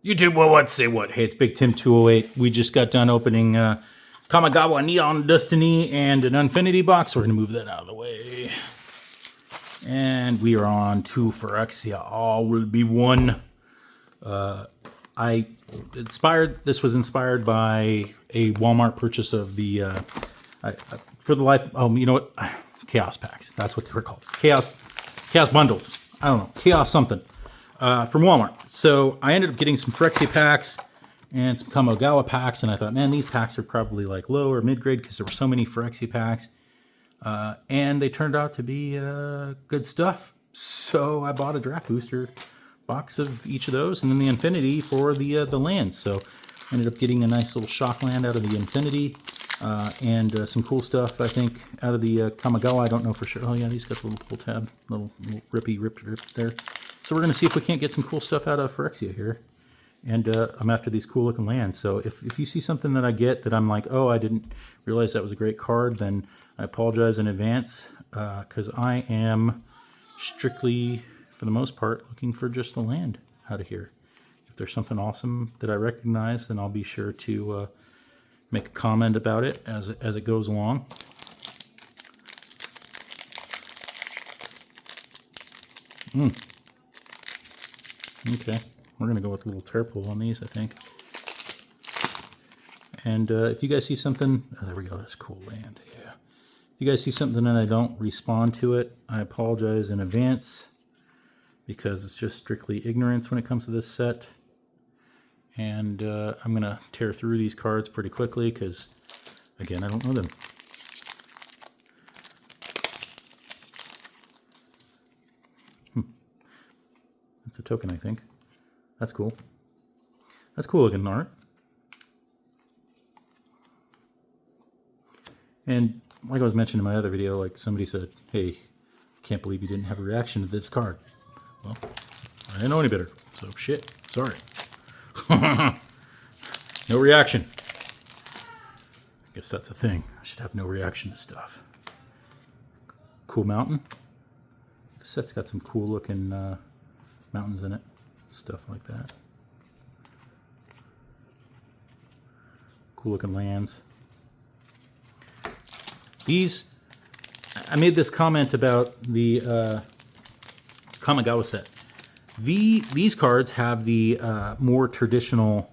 YouTube, well, what, say what? Hey, it's Big Tim 208. We just got done opening Kamigawa Neon Destiny and an Infinity box. We're going to move that out of the way. And we are on to Phyrexia. All will be one. This was inspired by a Walmart purchase of the, for the life, you know what? Chaos packs. That's what they were called. Chaos bundles. I don't know. Chaos something. From Walmart. So I ended up getting some Phyrexia packs and some Kamigawa packs, and I thought, man, these packs are probably like low or mid-grade because there were so many Phyrexia packs. And they turned out to be good stuff. So I bought a draft booster box of each of those, and then the Infinity for the land. So I ended up getting a nice little shock land out of the Infinity, and some cool stuff, I think, out of the Kamigawa. I don't know for sure. Oh yeah, these got the little pull tab, little rippy rip there. So we're going to see if we can't get some cool stuff out of Phyrexia here. And I'm after these cool looking lands. So if you see something that I get that I'm like, oh, I didn't realize that was a great card, then I apologize in advance, because I am strictly, for the most part, looking for just the land out of here. If there's something awesome that I recognize, then I'll be sure to make a comment about it as it goes along. Okay, we're going to go with a little Terpool on these, I think. And if you guys see something, oh, there we go, that's cool land, yeah. If you guys see something and I don't respond to it, I apologize in advance, because it's just strictly ignorance when it comes to this set. And I'm going to tear through these cards pretty quickly, because, again, I don't know them. It's a token, I think. That's cool. That's cool looking art. And like I was mentioning in my other video, like somebody said, hey, can't believe you didn't have a reaction to this card. Well, I didn't know any better, so shit, sorry. No reaction. I guess that's a thing. I should have no reaction to stuff. Cool mountain. The set's got some cool looking mountains in it, stuff like that. Cool looking lands. These, I made this comment about the Kamigawa set. These cards have the more traditional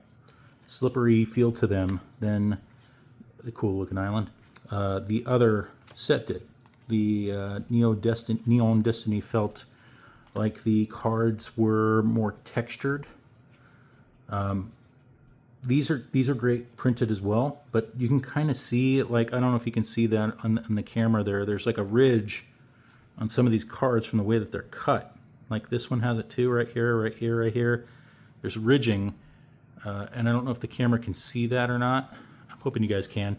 slippery feel to them than the cool looking island. The other set did. The Neon Destiny felt like the cards were more textured. These are great printed as well, but you can kind of see, like, I don't know if you can see that on the camera there. There's like a ridge on some of these cards from the way that they're cut. Like this one has it too, right here, right here, right here. There's ridging, and I don't know if the camera can see that or not. I'm hoping you guys can.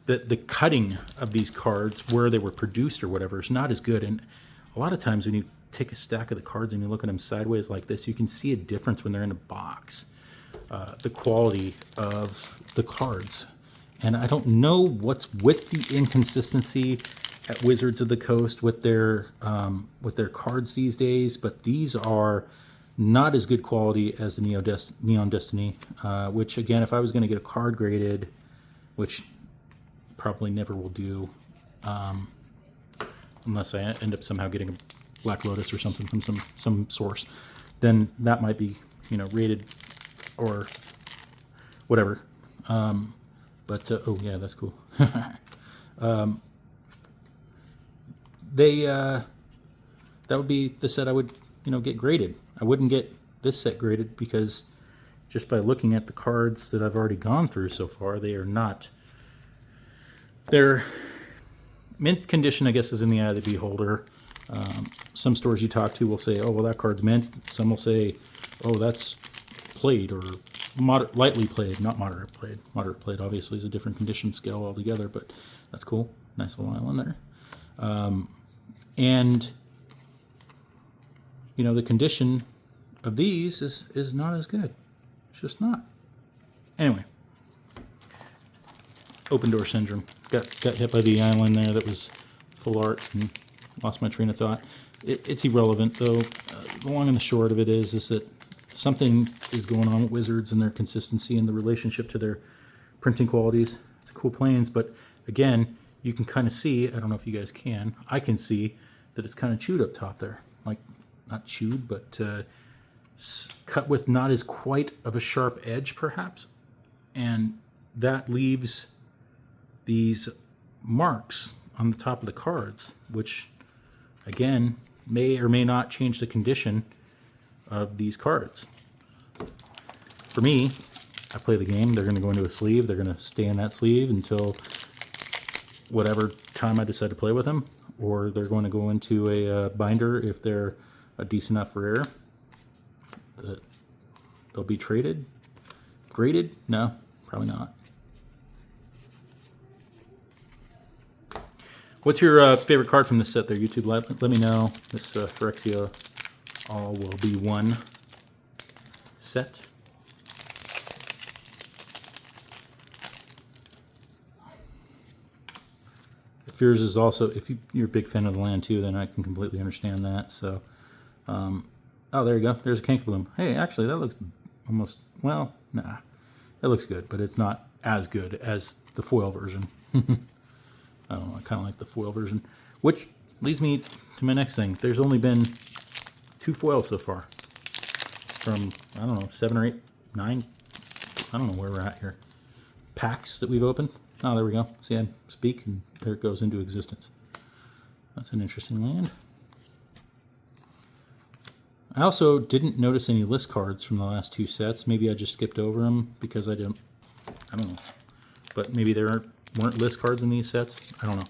The cutting of these cards, where they were produced or whatever, is not as good. And a lot of times when you take a stack of the cards and you look at them sideways like this, you can see a difference when they're in a box. The quality of the cards. And I don't know what's with the inconsistency at Wizards of the Coast with their cards these days, but these are not as good quality as the Neon Destiny, which again, if I was going to get a card graded, which probably never will do, unless I end up somehow getting a Black Lotus or something from some source, then that might be, rated or whatever. Oh yeah, that's cool. That would be the set I would, get graded. I wouldn't get this set graded because just by looking at the cards that I've already gone through so far, they are not. Their mint condition, I guess, is in the eye of the beholder. Some stores you talk to will say, oh, well, that card's mint. Some will say, oh, that's played or lightly played, not moderate played. Moderate played obviously is a different condition scale altogether, but that's cool. Nice little island there. And the condition of these is not as good. It's just not. Anyway, open door syndrome. Got hit by the island there that was full art and lost my train of thought. It's irrelevant though. The long and the short of it is that something is going on with Wizards and their consistency and the relationship to their printing qualities. It's cool planes, but again, you can kind of see, I don't know if you guys can, I can see that it's kind of chewed up top there. Like, not chewed, but cut with not as quite of a sharp edge, perhaps. And that leaves these marks on the top of the cards, which, again, may or may not change the condition of these cards. For me, I play the game, they're going to go into a sleeve, they're going to stay in that sleeve until whatever time I decide to play with them, or they're going to go into a binder if they're a decent enough rare. They'll be traded? Graded? No, probably not. What's your favorite card from this set there, YouTube? Let me know. This Phyrexia all will be one set. If yours is also, if you're a big fan of the land too, then I can completely understand that. So, oh, there you go. There's a Kank Bloom. Hey, actually, that looks almost, well, nah. It looks good, but it's not as good as the foil version. I don't know, I kind of like the foil version. Which leads me to my next thing. There's only been 2 foils so far. From, I don't know, 7 or 8, 9, I don't know where we're at here. Packs that we've opened. Oh, there we go. See, I speak, and there it goes into existence. That's an interesting land. I also didn't notice any list cards from the last 2 sets. Maybe I just skipped over them because I don't know. But maybe there weren't list cards in these sets. I don't know.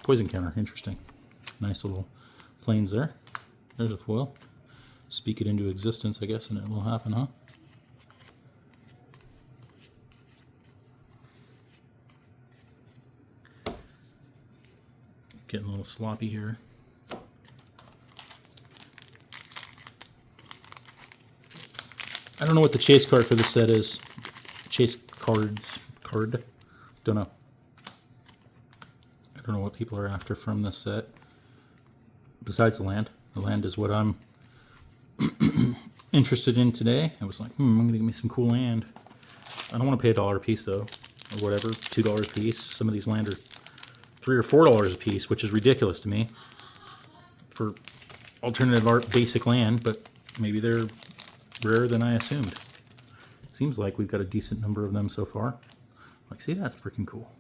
Poison counter, interesting. Nice little planes there. There's a foil. Speak it into existence, I guess, and it will happen, huh? Getting a little sloppy here. I don't know what the chase card for the set is. Chase cards. Card? Don't know. I don't know what people are after from this set. Besides the land. The land is what I'm interested in today. I was like, I'm going to get me some cool land. I don't want to pay $1 a piece, though. Or whatever. $2 a piece. Some of these land are $3 or $4 a piece, which is ridiculous to me. For alternative art basic land, but maybe they're rarer than I assumed. Seems like we've got a decent number of them so far. Like, see, that's freaking cool.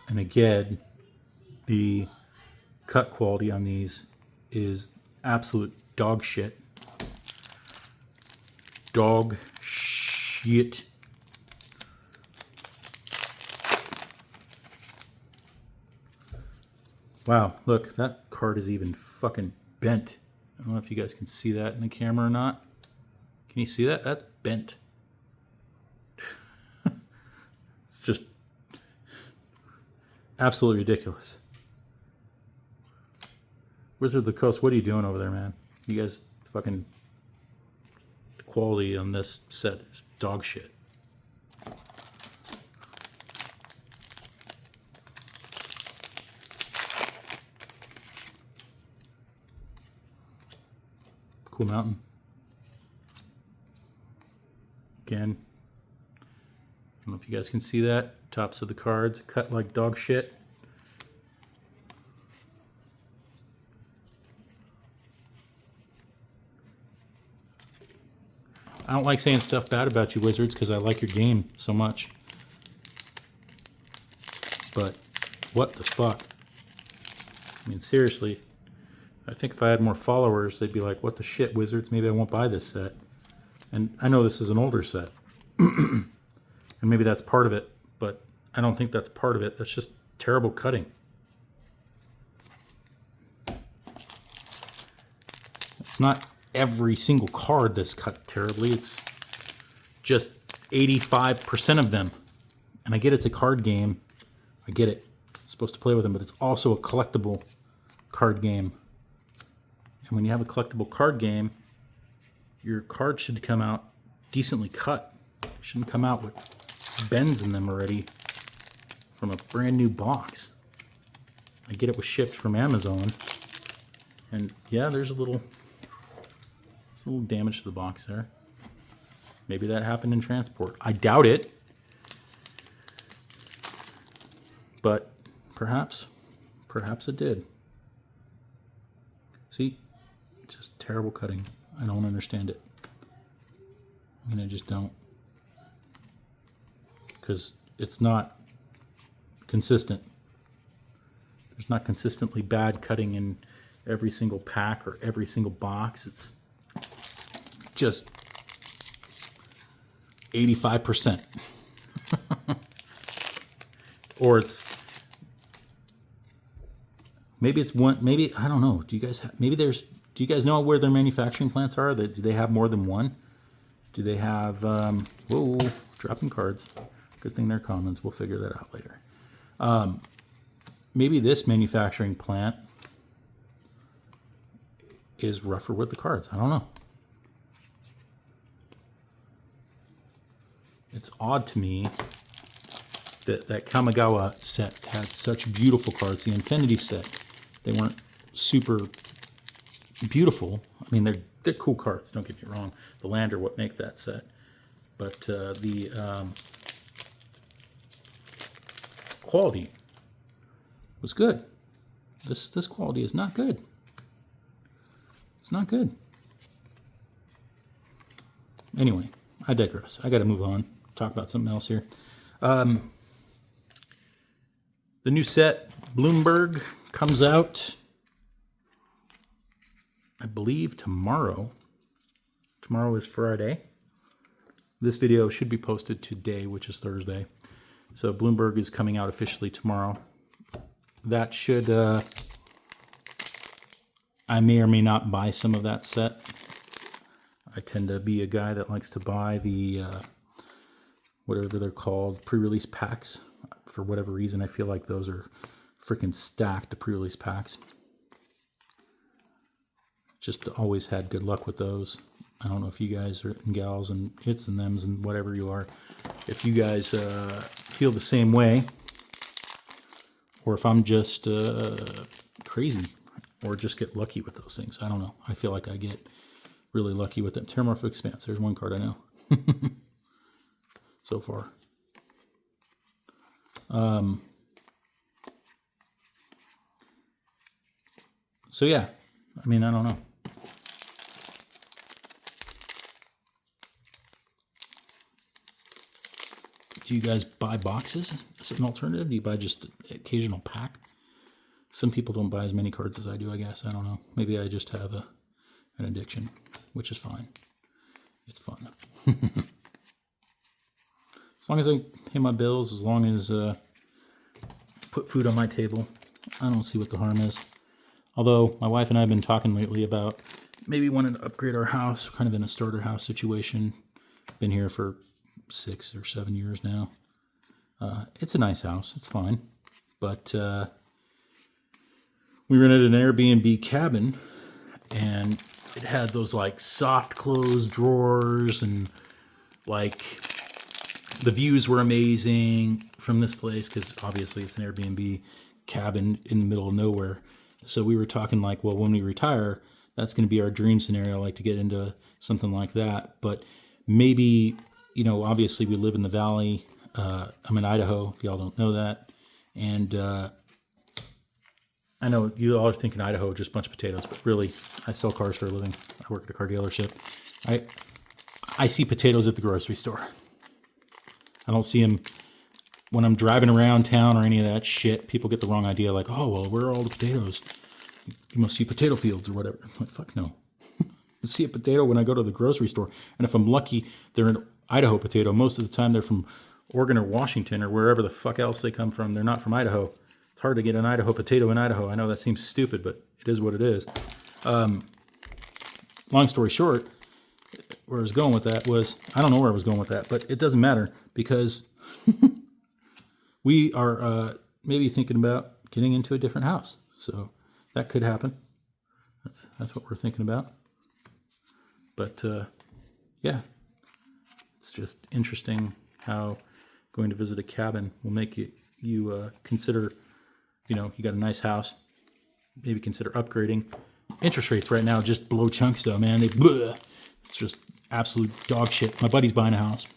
And again, the cut quality on these is absolute dog shit. Dog shit. Wow, look, that card is even fucking bent. I don't know if you guys can see that in the camera or not. Can you see that? That's bent. It's just absolutely ridiculous. Wizard of the Coast, what are you doing over there, man? You guys fucking... The quality on this set is dog shit. Cool mountain. Again, I don't know if you guys can see that. Tops of the cards cut like dog shit. I don't like saying stuff bad about you, Wizards, because I like your game so much. But what the fuck? I mean, seriously. I think if I had more followers, they'd be like, what the shit, Wizards? Maybe I won't buy this set. And I know this is an older set. And maybe that's part of it, but I don't think that's part of it. That's just terrible cutting. It's not every single card that's cut terribly. It's just 85% of them. And I get it's a card game. I get it. I'm supposed to play with them, but it's also a collectible card game. And when you have a collectible card game, your card should come out decently cut. It shouldn't come out with bends in them already from a brand new box. I get it was shipped from Amazon. And yeah, there's a little damage to the box there. Maybe that happened in transport. I doubt it. But perhaps it did. See, just terrible cutting. I don't understand it. I mean, I just don't. Because it's not consistent. There's not consistently bad cutting in every single pack or every single box. It's just 85%. Or maybe it's one, maybe, I don't know. Do you guys know where their manufacturing plants are? Do they have more than one? Do they have, whoa, dropping cards. Good thing they're commons. We'll figure that out later. Maybe this manufacturing plant is rougher with the cards. I don't know. It's odd to me that Kamigawa set had such beautiful cards. The Infinity set, they weren't super beautiful. I mean, they're cool cards, don't get me wrong. The land are what make that set. But the quality was good. This quality is not good. It's not good. Anyway, I digress. I got to move on. Talk about something else here. The new set, Bloomberg, comes out, I believe, tomorrow. Tomorrow is Friday. This video should be posted today, which is Thursday. So Bloomberg is coming out officially tomorrow. That should, I may or may not buy some of that set. I tend to be a guy that likes to buy the, whatever they're called, pre-release packs. For whatever reason, I feel like those are freaking stacked, the pre-release packs. Just always had good luck with those. I don't know if you guys are and gals and its and thems and whatever you are, if you guys feel the same way, or if I'm just crazy, or just get lucky with those things. I don't know. I feel like I get really lucky with them. Terramorphic Expanse. There's one card I know so far. So yeah, I mean, I don't know. Do you guys buy boxes as an alternative? Do you buy just an occasional pack? Some people don't buy as many cards as I do, I guess. I don't know. Maybe I just have an addiction, which is fine. It's fun. As long as I pay my bills, as long as put food on my table, I don't see what the harm is. Although my wife and I have been talking lately about maybe wanting to upgrade our house, kind of in a starter house situation. Been here for 6 or 7 years now. It's a nice house. It's fine. But we rented an Airbnb cabin, and it had those like soft close drawers, and like the views were amazing from this place because obviously it's an Airbnb cabin in the middle of nowhere. So we were talking like, well, when we retire, that's going to be our dream scenario, like to get into something like that. But maybe, you know, obviously we live in the valley. I'm in Idaho, if y'all don't know that. And I know you all are thinking Idaho, just a bunch of potatoes, but really, I sell cars for a living. I work at a car dealership. I see potatoes at the grocery store. I don't see them when I'm driving around town or any of that shit. People get the wrong idea, like, oh, well, where are all the potatoes? You must see potato fields or whatever. I'm like, fuck no. I see a potato when I go to the grocery store. And if I'm lucky, they're an Idaho potato. Most of the time, they're from Oregon or Washington or wherever the fuck else they come from. They're not from Idaho. It's hard to get an Idaho potato in Idaho. I know that seems stupid, but it is what it is. Long story short, where I was going with that was, I don't know where I was going with that, but it doesn't matter because we are maybe thinking about getting into a different house. So that could happen. That's what we're thinking about. But yeah, it's just interesting how going to visit a cabin will make you consider you know, you got a nice house, maybe consider upgrading. Interest rates right now just blow chunks though, man. It's just absolute dog shit. My buddy's buying a house,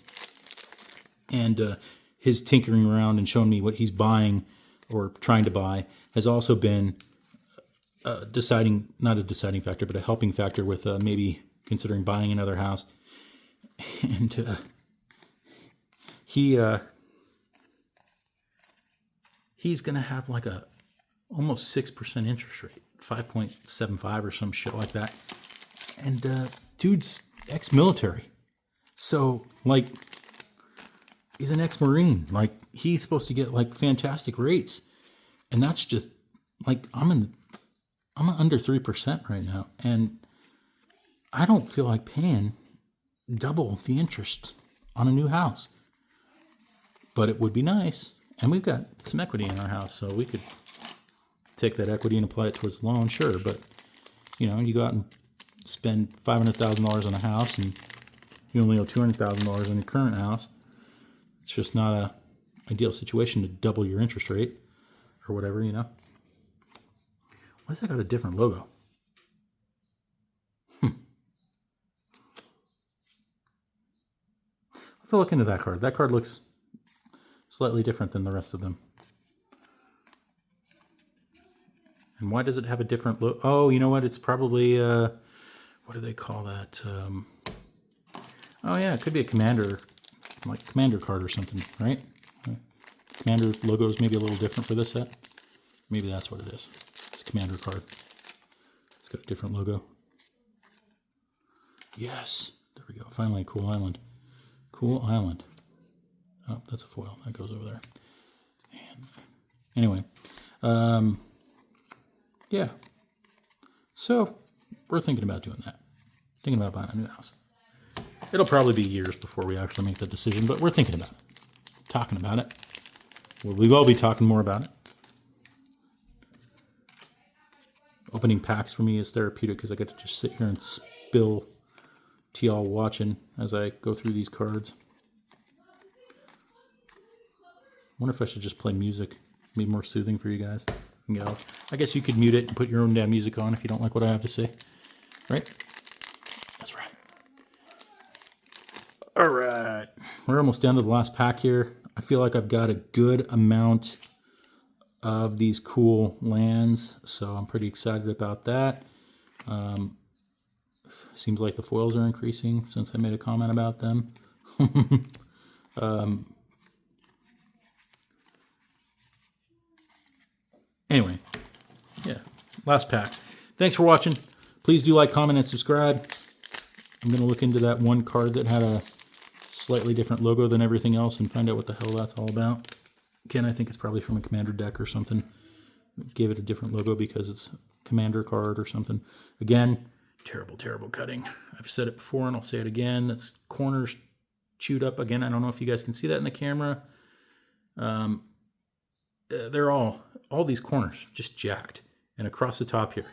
and his tinkering around and showing me what he's buying or trying to buy has also been not a deciding factor, but a helping factor with maybe considering buying another house. And he's gonna have like a almost 6% interest rate, 5.75 or some shit like that. And dude's ex-military, so like he's an ex-Marine. Like he's supposed to get like fantastic rates, and that's just like I'm under 3% right now, and I don't feel like paying double the interest on a new house. But it would be nice, and we've got some equity in our house, so we could take that equity and apply it towards the loan, sure. But you know, you go out and spend $500,000 on a house, and you only owe $200,000 on your current house. It's just not a ideal situation to double your interest rate or whatever, you know. Why has that got a different logo? Let's look into that card. That card looks slightly different than the rest of them. And why does it have a different look? Oh, you know what? It's probably, what do they call that? Oh yeah, it could be a commander, like commander card or something, right? Commander logo is maybe a little different for this set. Maybe that's what it is. It's a commander card. It's got a different logo. Yes, there we go. Finally, Cool Island. Cool Island. Oh, that's a foil. That goes over there. And anyway, yeah. So we're thinking about doing that. Thinking about buying a new house. It'll probably be years before we actually make that decision, but we're thinking about it. Talking about it. We will be talking more about it. Opening packs for me is therapeutic because I get to just sit here and spill tea all watching as I go through these cards. Wonder if I should just play music. Be more soothing for you guys and gals. I guess you could mute it and put your own damn music on if you don't like what I have to say. Right? That's right. All right. We're almost down to the last pack here. I feel like I've got a good amount of these cool lands, so I'm pretty excited about that. Seems like the foils are increasing since I made a comment about them. Anyway, yeah, last pack. Thanks for watching. Please do like, comment, and subscribe. I'm going to look into that one card that had a slightly different logo than everything else and find out what the hell that's all about. Again, I think it's probably from a commander deck or something. Gave it a different logo because it's a commander card or something. Again, terrible, terrible cutting. I've said it before and I'll say it again. That's corners chewed up. Again, I don't know if you guys can see that in the camera. They're all these corners just jacked. And across the top here,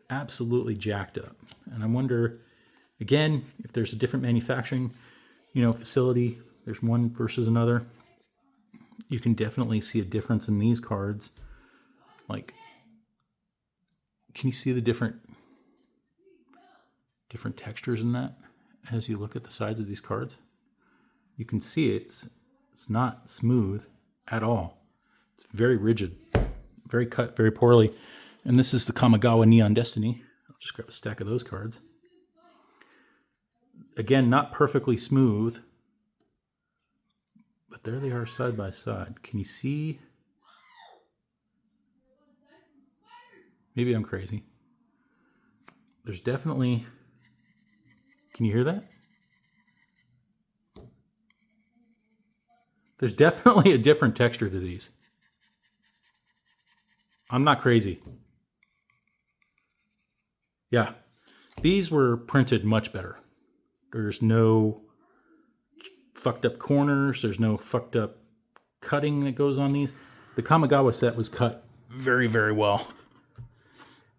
absolutely jacked up. And I wonder, again, if there's a different manufacturing, facility, there's one versus another. You can definitely see a difference in these cards. Like, can you see the different textures in that as you look at the sides of these cards? You can see it's not smooth at all. It's very rigid, very cut, very poorly. And this is the Kamigawa Neon Destiny. I'll just grab a stack of those cards. Again, not perfectly smooth, but there they are side by side. Can you see? Maybe I'm crazy. There's definitely, can you hear that? There's definitely a different texture to these. I'm not crazy. Yeah, these were printed much better. There's no fucked up corners. There's no fucked up cutting that goes on these. The Kamigawa set was cut very, very well.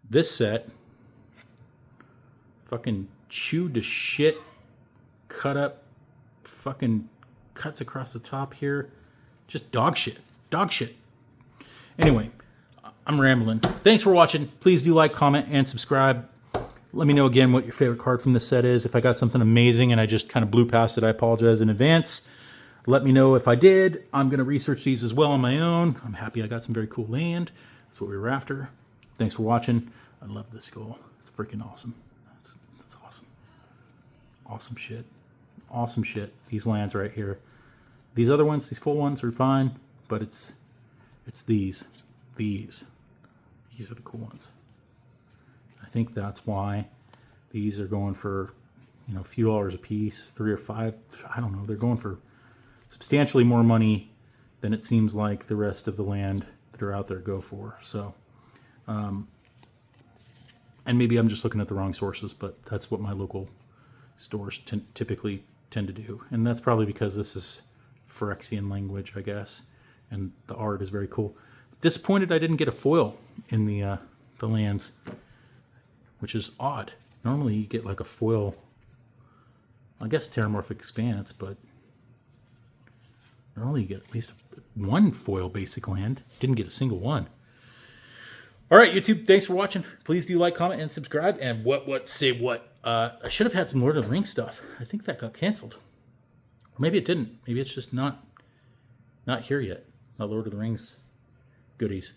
This set, fucking chewed to shit, cut up, fucking cuts across the top here. Just dog shit. Dog shit. Anyway, I'm rambling. Thanks for watching. Please do like, comment, and subscribe. Let me know again what your favorite card from this set is. If I got something amazing and I just kind of blew past it, I apologize in advance. Let me know if I did. I'm going to research these as well on my own. I'm happy I got some very cool land. That's what we were after. Thanks for watching. I love this skull. It's freaking awesome. That's awesome. Awesome shit. Awesome shit. These lands right here. These other ones, these full ones are fine, but it's these. These are the cool ones. I think that's why these are going for, you know, a few dollars a piece, $3 or $5. I don't know. They're going for substantially more money than it seems like the rest of the land that are out there go for. So, and maybe I'm just looking at the wrong sources, but that's what my local stores typically tend to do. And that's probably because this is Phyrexian language, I guess, and the art is very cool. Disappointed I didn't get a foil in the lands, which is odd. Normally you get like a foil, I guess Terramorphic Expanse, but normally you get at least one foil basic land. Didn't get a single one. All right, YouTube, thanks for watching. Please do like, comment, and subscribe. And say what? I should have had some Lord of the Rings stuff. I think that got canceled. Or maybe it didn't. Maybe it's just not here yet. Not Lord of the Rings goodies.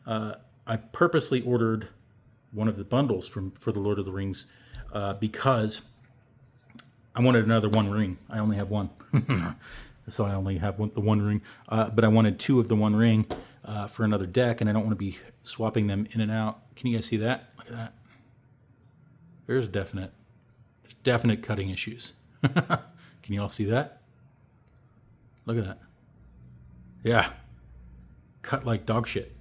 I purposely ordered one of the bundles for the Lord of the Rings because I wanted another One Ring. I only have one. So I only have the One Ring. But I wanted 2 of the One Ring for another deck, and I don't want to be swapping them in and out. Can you guys see that? Look at that. There's definite cutting issues. Can you all see that? Look at that. Yeah. Cut like dog shit.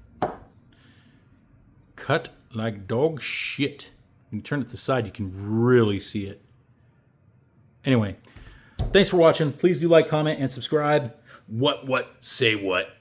Cut like dog shit. When you turn it to the side, you can really see it. Anyway, thanks for watching. Please do like, comment, and subscribe. Say what?